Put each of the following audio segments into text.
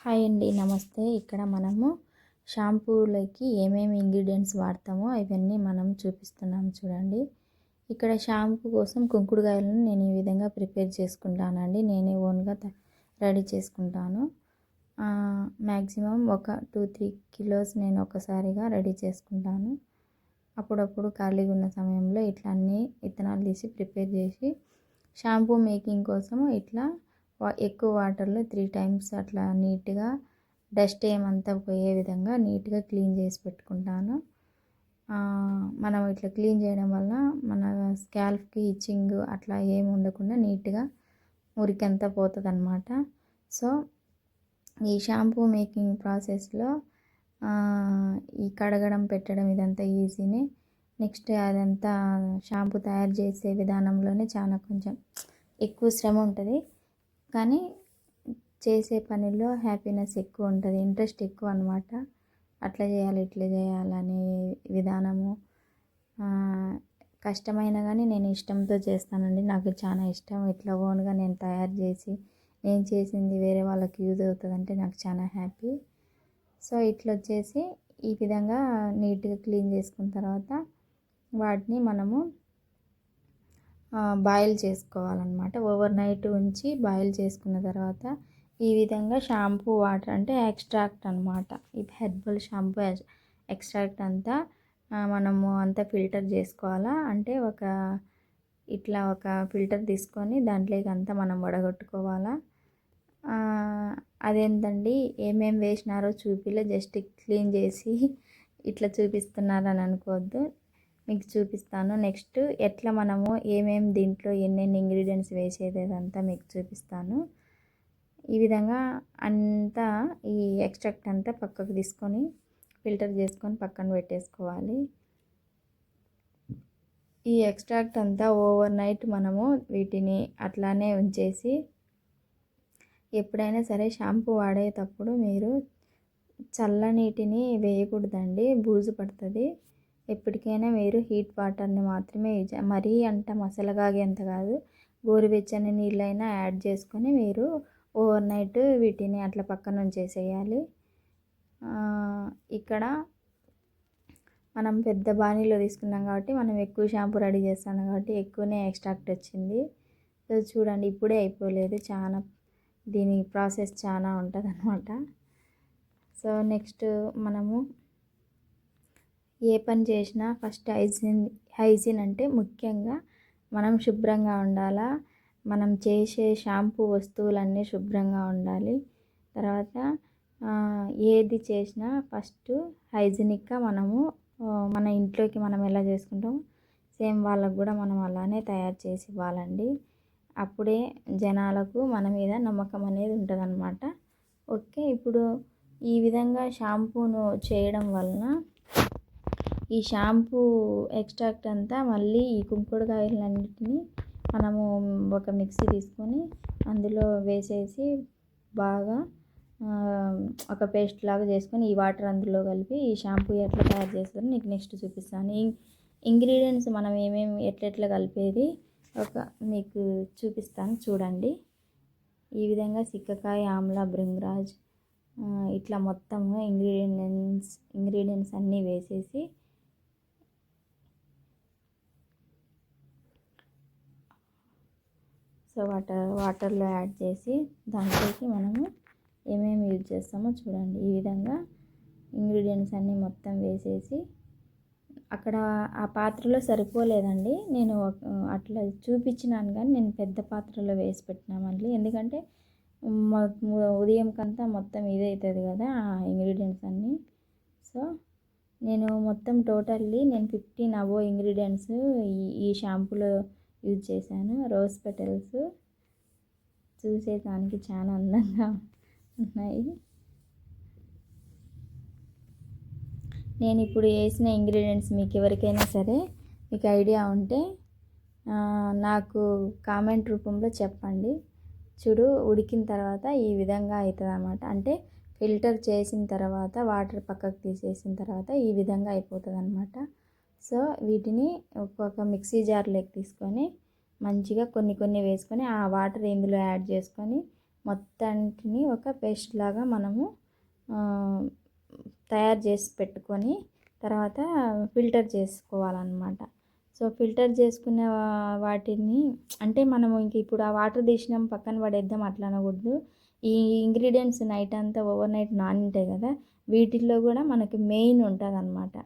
Hi అండి, నమస్తే. ఇక్కడ మనము షాంపూలకి ఏమేమి ఇంగ్రీడియంట్స్ వాడతామో అవన్నీ మనం చూపిస్తున్నాము చూడండి. ఇక్కడ షాంపూ కోసం కుంకుడుకాయలను నేను ఈ విధంగా ప్రిపేర్ చేసుకుంటానండి. నేనే ఓన్గా రెడీ చేసుకుంటాను. మ్యాక్సిమం ఒక 2-3 కిలోస్ నేను ఒకసారిగా రెడీ చేసుకుంటాను. అప్పుడప్పుడు ఖాళీగా ఉన్న సమయంలో ఇట్లా అన్నీ విత్తనాలు తీసి ప్రిపేర్ చేసి షాంపూ మేకింగ్ కోసం ఇట్లా ఎక్కువ వాటర్లో 3 టైమ్స్ అట్లా నీట్గా డస్ట్ ఏమంతా పోయే విధంగా నీట్గా క్లీన్ చేసి పెట్టుకుంటాను. మనం ఇట్లా క్లీన్ చేయడం వల్ల మన స్కాల్ప్కి ఇచ్చింగ్ అట్లా ఏమి ఉండకుండా నీట్గా మురికంతా పోతుంది అన్నమాట. సో ఈ షాంపూ మేకింగ్ ప్రాసెస్లో ఈ కడగడం పెట్టడం ఇదంతా ఈజీనే. నెక్స్ట్ అదంతా షాంపూ తయారు చేసే విధానంలోనే చాలా కొంచెం ఎక్కువ శ్రమ ఉంటుంది, కానీ చేసే పనిలో హ్యాపీనెస్ ఎక్కువ ఉంటుంది, ఇంట్రెస్ట్ ఎక్కువ అనమాట. అట్లా చేయాలి ఇట్లా చేయాలనే విధానము కష్టమైన కానీ నేను ఇష్టంతో చేస్తానండి. నాకు చాలా ఇష్టం ఇట్లా ఓన్గా నేను తయారు చేసి నేను చేసింది వేరే వాళ్ళకి యూజ్ అవుతుందంటే నాకు చాలా హ్యాపీ. సో ఇట్లా వచ్చేసి ఈ విధంగా నీట్గా క్లీన్ చేసుకున్న తర్వాత వాటిని మనము బాయిల్ చేసుకోవాలన్నమాట. ఓవర్ నైట్ ఉంచి బాయిల్ చేసుకున్న తర్వాత ఈ విధంగా షాంపూ వాటర్ అంటే ఎక్స్ట్రాక్ట్ అనమాట. ఈ హెర్బల్ షాంపూ ఎక్స్ట్రాక్ట్ అంతా మనము అంతా ఫిల్టర్ చేసుకోవాలా. అంటే ఇట్లా ఒక ఫిల్టర్ తీసుకొని దాంట్లోకి అంతా మనం వడగొట్టుకోవాలా. అదేంటండి ఏమేమి వేసినారో చూపిలే, జస్ట్ క్లీన్ చేసి ఇట్లా చూపిస్తున్నారని అనుకోవద్దు, మీకు చూపిస్తాను. నెక్స్ట్ ఎట్లా మనము ఏమేమి దీంట్లో ఎన్నెన్ని ఇంగ్రీడియంట్స్ వేసేది అదంతా మీకు చూపిస్తాను. ఈ విధంగా అంతా ఈ ఎక్స్ట్రాక్ట్ అంతా పక్కకు తీసుకొని ఫిల్టర్ చేసుకొని పక్కన పెట్టేసుకోవాలి. ఈ ఎక్స్ట్రాక్ట్ అంతా ఓవర్ నైట్ మనము వీటిని అట్లానే ఉంచేసి ఎప్పుడైనా సరే షాంపూ వాడేటప్పుడు మీరు చల్లనీటిని వేయకూడదండి, బూజు పడుతుంది. ఎప్పటికైనా మీరు హీట్ వాటర్ని మాత్రమే మరీ అంత మసలగాగేంత కాదు, గోరువెచ్చని నీళ్ళైనా యాడ్ చేసుకొని మీరు ఓవర్ నైట్ వీటిని అట్లా పక్కన ఉంచేసేయాలి. ఇక్కడ మనం పెద్ద బాణీలో తీసుకున్నాం కాబట్టి మనం ఎక్కువ షాంపూ రెడీ చేస్తాం కాబట్టి ఎక్కువనే ఎక్స్ట్రాక్ట్ వచ్చింది. సో చూడండి, ఇప్పుడే అయిపోలేదు, చాలా దీని ప్రాసెస్ చాలా ఉంటుంది అన్నమాట. సో నెక్స్ట్ మనము ఏ పని చేసినా ఫస్ట్ హైజీన్ అంటే ముఖ్యంగా మనం శుభ్రంగా ఉండాలా. మనం చేసే షాంపూ వస్తువులన్నీ శుభ్రంగా ఉండాలి. తర్వాత ఏది చేసినా ఫస్ట్ హైజీనిక్గా మనము మన ఇంట్లోకి మనం ఎలా చేసుకుంటాం సేమ్ వాళ్ళకు కూడా మనం అలానే తయారు చేసి ఇవ్వాలండి. అప్పుడే జనాలకు మన మీద నమ్మకం అనేది ఉంటుంది అన్నమాట. ఓకే, ఇప్పుడు ఈ విధంగా షాంపూను చేయడం వలన ఈ షాంపూ ఎక్స్ట్రాక్ట్ అంతా మళ్ళీ ఈ కుంకుడుకాయలన్నిటిని మనము ఒక మిక్సీ తీసుకొని అందులో వేసేసి బాగా ఒక పేస్ట్ లాగా చేసుకొని ఈ వాటర్ అందులో కలిపి ఈ షాంపూ ఎట్లా తయారు చేస్తారో నీకు నెక్స్ట్ చూపిస్తాను. ఇంగ్రీడియంట్స్ మనం ఏమేమి ఎట్లా కలిపేది మీకు చూపిస్తాను చూడండి. ఈ విధంగా సిక్కకాయ, ఆమ్లా, భృంగరాజ్ ఇట్లా మొత్తం ఇంగ్రీడియంట్స్ అన్నీ వేసేసి సో వాటర్లో యాడ్ చేసి దాంట్లోకి మనము ఏమేమి యూజ్ చేస్తామో చూడండి. ఈ విధంగా ఇంగ్రీడియంట్స్ అన్నీ మొత్తం వేసేసి అక్కడ ఆ పాత్రలో సరిపోలేదండి, నేను అట్లా చూపించినాను కానీ నేను పెద్ద పాత్రలో వేసి పెట్టినా మళ్ళీ, ఎందుకంటే ఉదయంకంతా మొత్తం ఇదే అవుతుంది కదా ఇంగ్రీడియంట్స్ అన్నీ. సో నేను మొత్తం టోటల్లీ నేను 15 అబోవ్ ఇంగ్రీడియంట్స్ ఈ షాంపూలో యూజ్ చేశాను. రోజ్ పెటల్స్ చూసేదానికి చాలా అందంగా ఉన్నాయి. నేను ఇప్పుడు వేసిన ఇంగ్రీడియంట్స్ మీకు ఎవరికైనా సరే మీకు ఐడియా ఉంటే నాకు కామెంట్ రూపంలో చెప్పండి. చూడు, ఉడికిన తర్వాత ఈ విధంగా అవుతుంది అన్నమాట. అంటే ఫిల్టర్ చేసిన తర్వాత వాటర్ పక్కకు తీసేసిన తర్వాత ఈ విధంగా అయిపోతుంది అన్నమాట. సో వీటిని ఒక్కొక్క మిక్సీ జార్లోకి తీసుకొని మంచిగా కొన్ని వేసుకొని ఆ వాటర్ ఇందులో యాడ్ చేసుకొని మొత్తాన్ని ఒక పేస్ట్ లాగా మనము తయారు చేసి పెట్టుకొని తర్వాత ఫిల్టర్ చేసుకోవాలన్నమాట. సో ఫిల్టర్ చేసుకున్న వాటిని అంటే మనము ఇంక ఇప్పుడు ఆ వాటర్ తీసినాం పక్కన పడేద్దాం అట్లా అనకూడదు. ఈ ఇంగ్రీడియంట్స్ నైట్ అంతా ఓవర్ నైట్ నానింటాయి కదా, వీటిల్లో కూడా మనకి మెయిన్ ఉంటుంది అనమాట.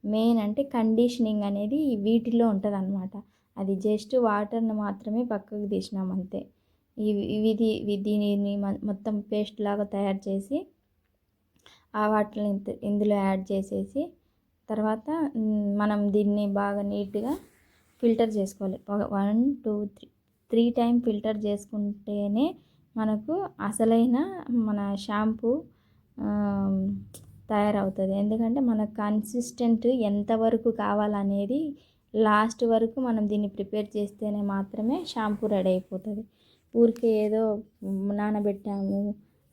మెయిన్ అంటే కండిషనింగ్ అనేది వీటిల్లో ఉంటుంది అనమాట. అది జస్ట్ వాటర్ని మాత్రమే పక్కకు తీసినాం అంతే. దీనిని మొత్తం పేస్ట్ లాగా తయారు చేసి ఆ వాటర్ని ఇందులో యాడ్ చేసేసి తర్వాత మనం దీన్ని బాగా నీట్గా ఫిల్టర్ చేసుకోవాలి. 1 2 3 టైం ఫిల్టర్ చేసుకుంటేనే మనకు అసలైన మన షాంపూ తయారవుతుంది. ఎందుకంటే మన కన్సిస్టెంట్ ఎంతవరకు కావాలనేది లాస్ట్ వరకు మనం దీన్ని ప్రిపేర్ చేస్తేనే మాత్రమే షాంపూ రెడీ అయిపోతుంది. ఊరికే ఏదో నానబెట్టాము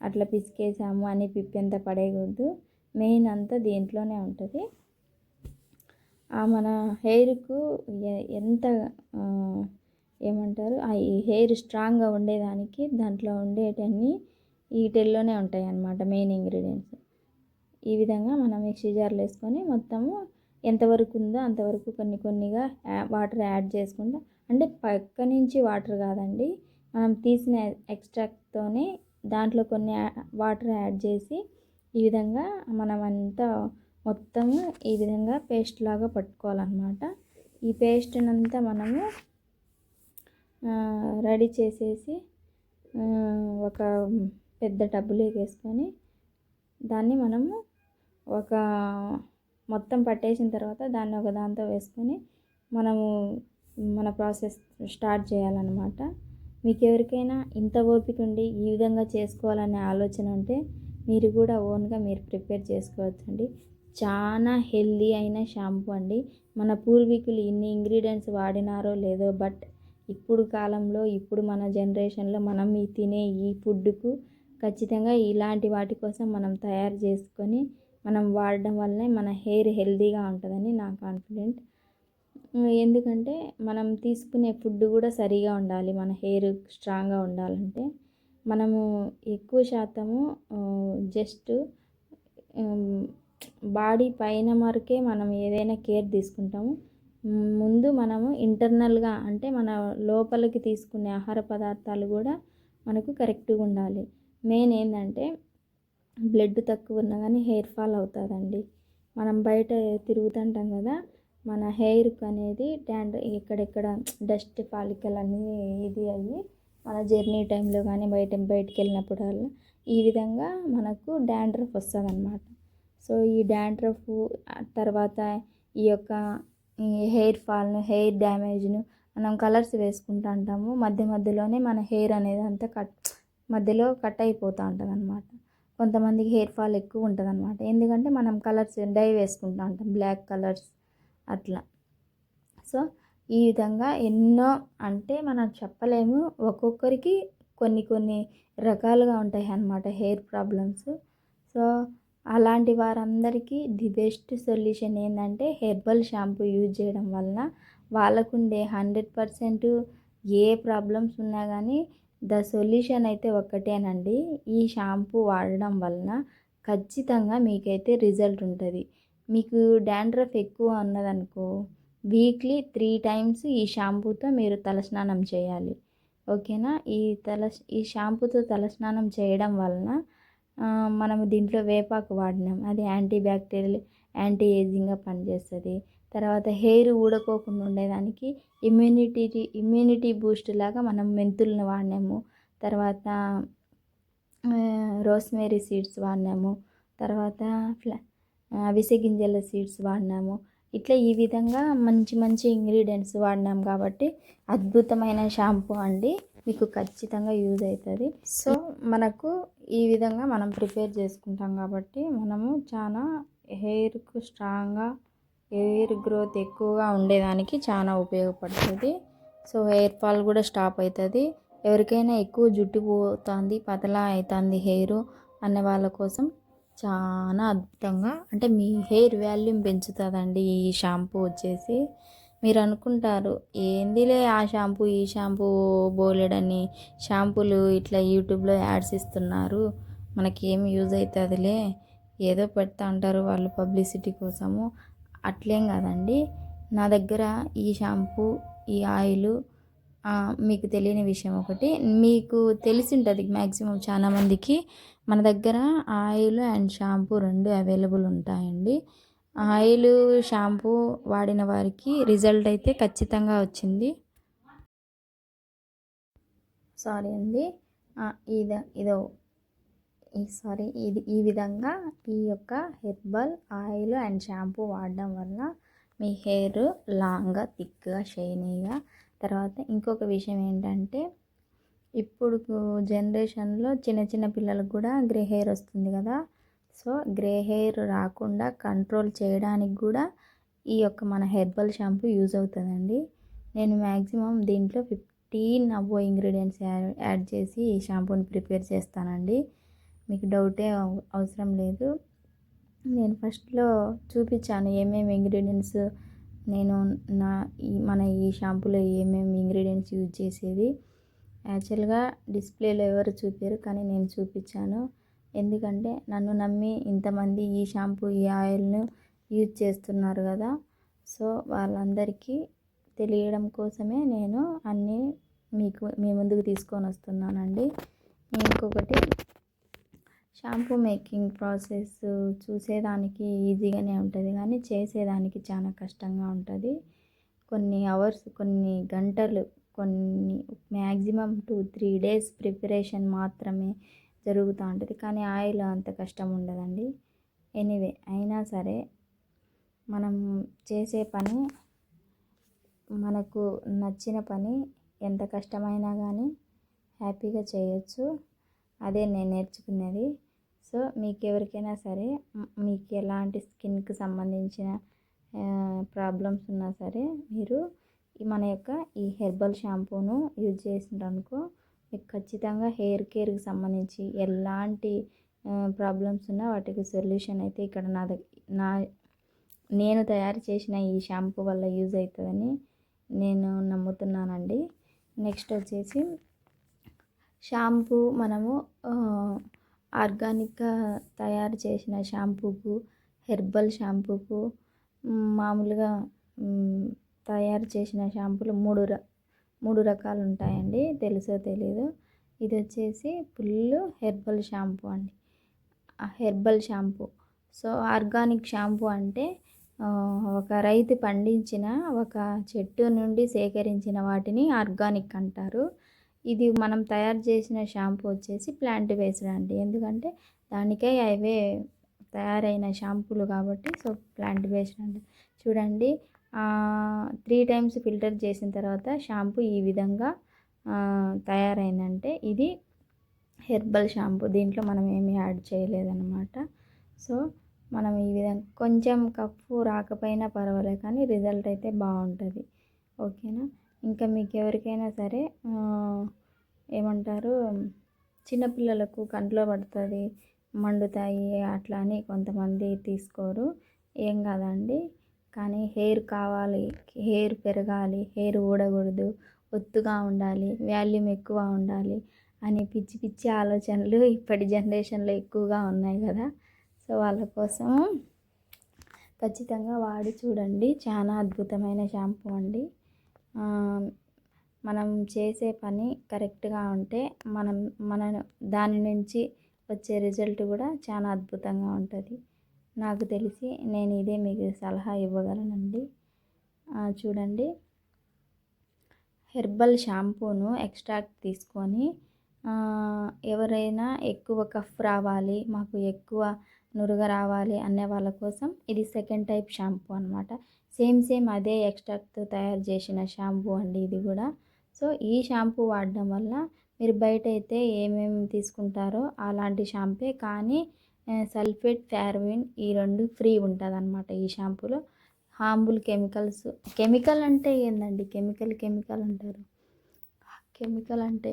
అట్లా పిసికేసాము అని పిప్పి పడేయకూడదు. మెయిన్ అంతా దీంట్లోనే ఉంటుంది. మన హెయిర్కు ఎంత ఏమంటారు ఈ హెయిర్ స్ట్రాంగ్గా ఉండేదానికి దాంట్లో ఉండేటన్నీ వీటిల్లోనే ఉంటాయి అన్నమాట మెయిన్ ఇంగ్రీడియంట్స్. ఈ విధంగా మనం మిక్సీ జార్లో వేసుకొని మొత్తము ఎంతవరకు ఉందో అంతవరకు కొన్నిగా వాటర్ యాడ్ చేసుకుంటా, అంటే పక్క నుంచి వాటర్ కాదండి, మనం తీసిన ఎక్స్ట్రాక్ట్తోనే దాంట్లో కొన్ని వాటర్ యాడ్ చేసి ఈ విధంగా మనం అంతా మొత్తము ఈ విధంగా పేస్ట్ లాగా పట్టుకోవాలన్నమాట. ఈ పేస్ట్నంతా మనము రెడీ చేసేసి ఒక పెద్ద టబ్బులోకి వేసుకొని దాన్ని మనము ఒక మొత్తం పట్టేసిన తర్వాత దాన్ని ఒక దాంతో వేసుకొని మనము మన ప్రాసెస్ స్టార్ట్ చేయాలన్నమాట. మీకు ఎవరికైనా ఇంత ఓపిక ఉండి ఈ విధంగా చేసుకోవాలనే ఆలోచన ఉంటే మీరు కూడా ఓన్గా మీరు ప్రిపేర్ చేసుకోవచ్చండి. చాలా హెల్దీ అయిన షాంపూ అండి. మన పూర్వీకులు ఇన్ని ఇంగ్రీడియంట్స్ వాడినారో లేదో, బట్ ఇప్పుడు కాలంలో ఇప్పుడు మన జనరేషన్లో మనం తినే ఈ ఫుడ్కు ఖచ్చితంగా ఇలాంటి వాటి కోసం మనం తయారు చేసుకొని మనం వాడడం వల్లనే మన హెయిర్ హెల్దీగా ఉంటుందని నా కాన్ఫిడెంట్. ఎందుకంటే మనం తీసుకునే ఫుడ్ కూడా సరిగా ఉండాలి. మన హెయిర్ స్ట్రాంగ్గా ఉండాలంటే మనము ఎక్కువ శాతము జస్ట్ బాడీ పైన వరకే మనం ఏదైనా కేర్ తీసుకుంటాము. ముందు మనము ఇంటర్నల్గా అంటే మన లోపలికి తీసుకునే ఆహార పదార్థాలు కూడా మనకు కరెక్ట్గా ఉండాలి. మెయిన్ ఏంటంటే బ్లడ్ తక్కువ ఉన్నా కానీ హెయిర్ ఫాల్ అవుతుందండి. మనం బయట తిరుగుతుంటాం కదా, మన హెయిర్కి అనేది ఎక్కడెక్కడ డస్ట్ పాలికల్ అన్నీ ఇది అయ్యి మన జర్నీ టైంలో కానీ బయటికి వెళ్ళినప్పుడు ఈ విధంగా మనకు డాండ్రఫ్ వస్తుంది అన్నమాట. సో ఈ డాండ్రఫ్ తర్వాత ఈ యొక్క హెయిర్ ఫాల్ను, హెయిర్ డ్యామేజ్ను మనం కలర్స్ వేసుకుంటూ ఉంటాము. మధ్యలోనే మన హెయిర్ అనేది అంతా మధ్యలో కట్ అయిపోతూ ఉంటుంది అన్నమాట. కొంతమందికి హెయిర్ ఫాల్ ఎక్కువ ఉంటుంది అన్నమాట. ఎందుకంటే మనం కలర్స్ డై వేసుకుంటూ ఉంటాం, బ్లాక్ కలర్స్ అట్లా. సో ఈ విధంగా ఎన్నో అంటే మనం చెప్పలేము, ఒక్కొక్కరికి కొన్ని రకాలుగా ఉంటాయి అన్నమాట హెయిర్ ప్రాబ్లమ్స్. సో అలాంటి వారందరికీ ది బెస్ట్ సొల్యూషన్ ఏంటంటే హెర్బల్ షాంపూ యూజ్ చేయడం వలన వాళ్ళకుండే 100% ఏ ప్రాబ్లమ్స్ ఉన్నా కానీ ద సొల్యూషన్ అయితే ఒక్కటేనండి. ఈ షాంపూ వాడడం వలన ఖచ్చితంగా మీకైతే రిజల్ట్ ఉంటుంది. మీకు డాండ్రఫ్ ఎక్కువ ఉన్నదనుకో వీక్లీ 3 టైమ్స్ ఈ షాంపూతో మీరు తలస్నానం చేయాలి. ఓకేనా? ఈ షాంపూతో తలస్నానం చేయడం వలన మనము దీంట్లో వేపాకు వాడినాం, అది యాంటీ బ్యాక్టీరియల్, యాంటీ ఏజింగ్గా పనిచేస్తుంది. తర్వాత హెయిర్ ఊడకోకుండా ఉండేదానికి ఇమ్యూనిటీ బూస్ట్ లాగా మనం మెంతులను వాడినాము. తర్వాత రోస్మేరీ సీడ్స్ వాడినాము. తర్వాత అవిసె గింజల సీడ్స్ వాడినాము. ఇట్లా ఈ విధంగా మంచి ఇంగ్రీడియంట్స్ వాడినాం కాబట్టి అద్భుతమైన షాంపూ అండి, మీకు ఖచ్చితంగా యూజ్ అవుతుంది. సో మనకు ఈ విధంగా మనం ప్రిపేర్ చేసుకుంటాం కాబట్టి మనము చాలా హెయిర్కు స్ట్రాంగ్గా, హెయిర్ గ్రోత్ ఎక్కువగా ఉండేదానికి చాలా ఉపయోగపడుతుంది. సో హెయిర్ ఫాల్ కూడా స్టాప్ అవుతుంది. ఎవరికైనా ఎక్కువ జుట్టు పోతుంది, పతలా అవుతుంది హెయిర్ అనే వాళ్ళ కోసం చాలా అద్భుతంగా, అంటే మీ హెయిర్ వాల్యూమ్ పెంచుతుందండి ఈ షాంపూ వచ్చేసి. మీరు అనుకుంటారు ఏందిలే ఆ షాంపూ ఈ షాంపూ బోలెడని షాంపూలు ఇట్లా యూట్యూబ్లో యాడ్స్ ఇస్తున్నారు, మనకి ఏం యూజ్ అవుతుందిలే, ఏదో పెడతా అంటారు వాళ్ళు పబ్లిసిటీ కోసము. అట్లేం కాదండి. నా దగ్గర ఈ షాంపూ, ఈ ఆయిల్, మీకు తెలియని విషయం ఒకటి, మీకు తెలిసి ఉంటుంది మ్యాక్సిమం చాలామందికి, మన దగ్గర ఆయిల్ అండ్ షాంపూ రెండు అవైలబుల్ ఉంటాయండి. ఆయిల్ షాంపూ వాడిన వారికి రిజల్ట్ అయితే ఖచ్చితంగా వచ్చింది. సారీ అండి, ఇదో ఈ విధంగా ఈ యొక్క హెర్బల్ ఆయిల్ అండ్ షాంపూ వాడడం వల్ల మీ హెయిర్ లాంగ్గా, థిక్గా, షైనీగా. తర్వాత ఇంకొక విషయం ఏంటంటే, ఇప్పుడు జనరేషన్లో చిన్న చిన్న పిల్లలకు కూడా గ్రే హెయిర్ వస్తుంది కదా. సో గ్రే హెయిర్ రాకుండా కంట్రోల్ చేయడానికి కూడా ఈ యొక్క మన హెర్బల్ షాంపూ యూజ్ అవుతుందండి. నేను మ్యాక్సిమం దీంట్లో 15 అబో ఇంగ్రీడియంట్స్ యాడ్ చేసి ఈ షాంపూని ప్రిపేర్ చేస్తానండి. మీకు డౌటే అవసరం లేదు. నేను ఫస్ట్లో చూపించాను ఏమేమి ఇంగ్రీడియంట్స్ నేను మన ఈ షాంపూలో ఏమేమి ఇంగ్రీడియంట్స్ యూజ్ చేసేది. యాక్చువల్గా డిస్ప్లేలో ఎవరు చూపారు, కానీ నేను చూపించాను. ఎందుకంటే నన్ను నమ్మి ఇంతమంది ఈ షాంపూ, ఈ ఆయిల్ను యూజ్ చేస్తున్నారు కదా. సో వాళ్ళందరికీ తెలియడం కోసమే నేను అన్నీ మీ ముందుకు తీసుకొని వస్తున్నానండి. ఇంకొకటి, షాంపూ మేకింగ్ ప్రాసెస్ చూసేదానికి ఈజీగానే ఉంటుంది, కానీ చేసేదానికి చాలా కష్టంగా ఉంటుంది. కొన్ని అవర్స్, కొన్ని గంటలు, కొన్ని మ్యాక్సిమం 2-3 డేస్ ప్రిపరేషన్ మాత్రమే జరుగుతూ ఉంటుంది. కానీ ఆయిల్ అంత కష్టం ఉండదండి. ఎనీవే, అయినా సరే మనం చేసే పని, మనకు నచ్చిన పని ఎంత కష్టమైనా కానీ హ్యాపీగా చేయొచ్చు. అదే నేను నేర్చుకున్నది. సో మీకు ఎవరికైనా సరే, మీకు ఎలాంటి స్కిన్కి సంబంధించిన ప్రాబ్లమ్స్ ఉన్నా సరే, మీరు మన యొక్క ఈ హెర్బల్ షాంపూను యూజ్ చేసినారనుకో, మీకు ఖచ్చితంగా హెయిర్ కేర్కి సంబంధించి ఎలాంటి ప్రాబ్లమ్స్ ఉన్నా వాటికి సొల్యూషన్ అయితే ఇక్కడ నేను తయారు చేసిన ఈ షాంపూ వల్ల యూజ్ అవుతుందని నేను నమ్ముతున్నానండి. నెక్స్ట్ వచ్చేసి, షాంపూ మనము ఆర్గానిక్గా తయారు చేసిన షాంపూకు, హెర్బల్ షాంపూకు, మామూలుగా తయారు చేసిన షాంపూలు మూడు రకాలు ఉంటాయండి. తెలుసో తెలీదు. ఇది వచ్చేసి ఫుల్ హెర్బల్ షాంపూ అండి, herbal shampoo. So organic shampoo అంటే ఒక రైతు పండించిన, ఒక చెట్టు నుండి సేకరించిన వాటిని ఆర్గానిక్ అంటారు. ఇది మనం తయారు చేసిన షాంపూ వచ్చేసి ప్లాంట్ బేస్డ్ అండి. ఎందుకంటే దానికే అవే తయారైన షాంపూలు కాబట్టి, సో ప్లాంట్ బేస్డ్ అండి. చూడండి, 3 టైమ్స్ ఫిల్టర్ చేసిన తర్వాత షాంపూ ఈ విధంగా తయారైందంటే ఇది హెర్బల్ షాంపూ. దీంట్లో మనం ఏమీ యాడ్ చేయలేదన్నమాట. సో మనం ఈ విధంగా కొంచెం కప్పు రాకపోయినా పర్వాలేదు, కానీ రిజల్ట్ అయితే బాగుంటుంది. ఓకేనా. ఇంకా మీకు ఎవరికైనా సరే ఏమంటారు, చిన్నపిల్లలకు కంట్లో పడుతుంది, మండుతాయి అట్లా అని కొంతమంది తీసుకోరు. ఏం కాదండి. కానీ హెయిర్ కావాలి, హెయిర్ పెరగాలి, హెయిర్ ఊడకూడదు, ఒత్తుగా ఉండాలి, వాల్యూమ్ ఎక్కువ ఉండాలి అని పిచ్చి పిచ్చి ఆలోచనలు ఇప్పటి జనరేషన్లో ఎక్కువగా ఉన్నాయి కదా. సో వాళ్ళ కోసం ఖచ్చితంగా వాడి చూడండి. చాలా అద్భుతమైన షాంపూ అండి. మనం చేసే పని కరెక్ట్గా ఉంటే మన దాని నుంచి వచ్చే రిజల్ట్ కూడా చాలా అద్భుతంగా ఉంటుంది. నాకు తెలిసి నేను ఇదే మీకు సలహా ఇవ్వగలనండి. చూడండి, హెర్బల్ షాంపూను ఎక్స్ట్రాక్ట్ తీసుకొని, ఎవరైనా ఎక్కువ కఫ్ రావాలి, మాకు ఎక్కువ నురగ రావాలి అనే వాళ్ళ కోసం ఇది సెకండ్ టైప్ షాంపూ అనమాట. సేమ్ అదే ఎక్స్ట్రాక్ట్తో తయారు చేసిన షాంపూ అండి ఇది కూడా. సో ఈ షాంపూ వాడడం వల్ల మీరు బయట అయితే ఏమేమి తీసుకుంటారో అలాంటి షాంపే, కానీ సల్ఫేట్, పారబెన్ ఈ రెండు ఫ్రీ ఉంటుంది అనమాట ఈ షాంపూలో. హార్మ్ఫుల్ కెమికల్ అంటే ఏందండి, కెమికల్ అంటారు. కెమికల్ అంటే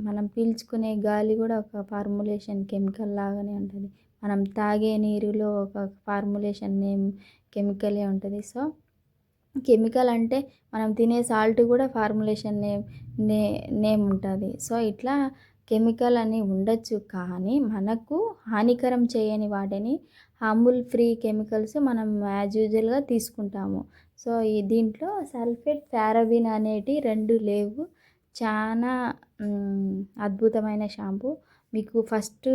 మనం పీల్చుకునే గాలి కూడా ఒక ఫార్ములేషన్ కెమికల్ లాగానే ఉంటుంది. మనం తాగే నీరులో ఒక ఫార్ములేషన్ నేమ్ కెమికలే ఉంటుంది. సో కెమికల్ అంటే మనం తినే సాల్ట్ కూడా ఫార్ములేషన్ నేమ్ ఉంటుంది. సో ఇట్లా కెమికల్ అని ఉండొచ్చు, కానీ మనకు హానికరం చేయని వాటిని, హార్మ్ఫుల్ ఫ్రీ కెమికల్స్ మనం యాజ్ యూజువల్గా తీసుకుంటాము. సో దీంట్లో సల్ఫేట్, పారాబిన్ అనేటి 2 లేవు. చాలా అద్భుతమైన షాంపూ. మీకు ఫస్ట్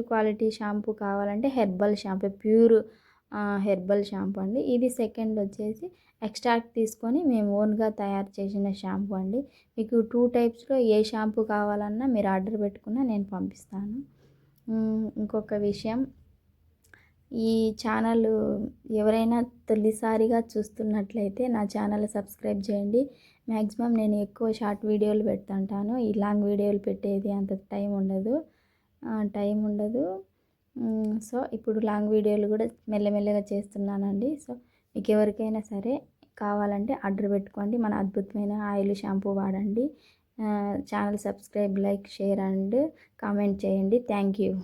క్వాలిటీ షాంపూ కావాలంటే herbal shampoo, pure herbal shampoo అండి. ఇది సెకండ్ వచ్చేసి ఎక్స్ట్రాక్ట్ తీసుకొని మేము ఓన్గా తయారు చేసిన షాంపూ అండి. మీకు 2 టైప్స్లో ఏ షాంపూ కావాలన్నా మీరు ఆర్డర్ పెట్టుకున్నా నేను పంపిస్తాను. ఇంకొక విషయం, ఈ ఛానల్ ఎవరైనా తొలిసారిగా చూస్తున్నట్లయితే నా ఛానల్ సబ్స్క్రైబ్ చేయండి. మ్యాక్సిమం నేను ఎక్కువ షార్ట్ వీడియోలు పెడుతుంటాను. ఈ లాంగ్ వీడియోలు పెట్టేది అంత టైం ఉండదు. సో ఇప్పుడు లాంగ్ వీడియోలు కూడా మెల్లమెల్లగా చేస్తున్నానండి. సో మీకు ఎవరికైనా సరే కావాలంటే ఆర్డర్ పెట్టుకోండి. మన అద్భుతమైన ఆయిల్ షాంపూ వాడండి. Channel subscribe, like, share and comment చేయండి. Thank you.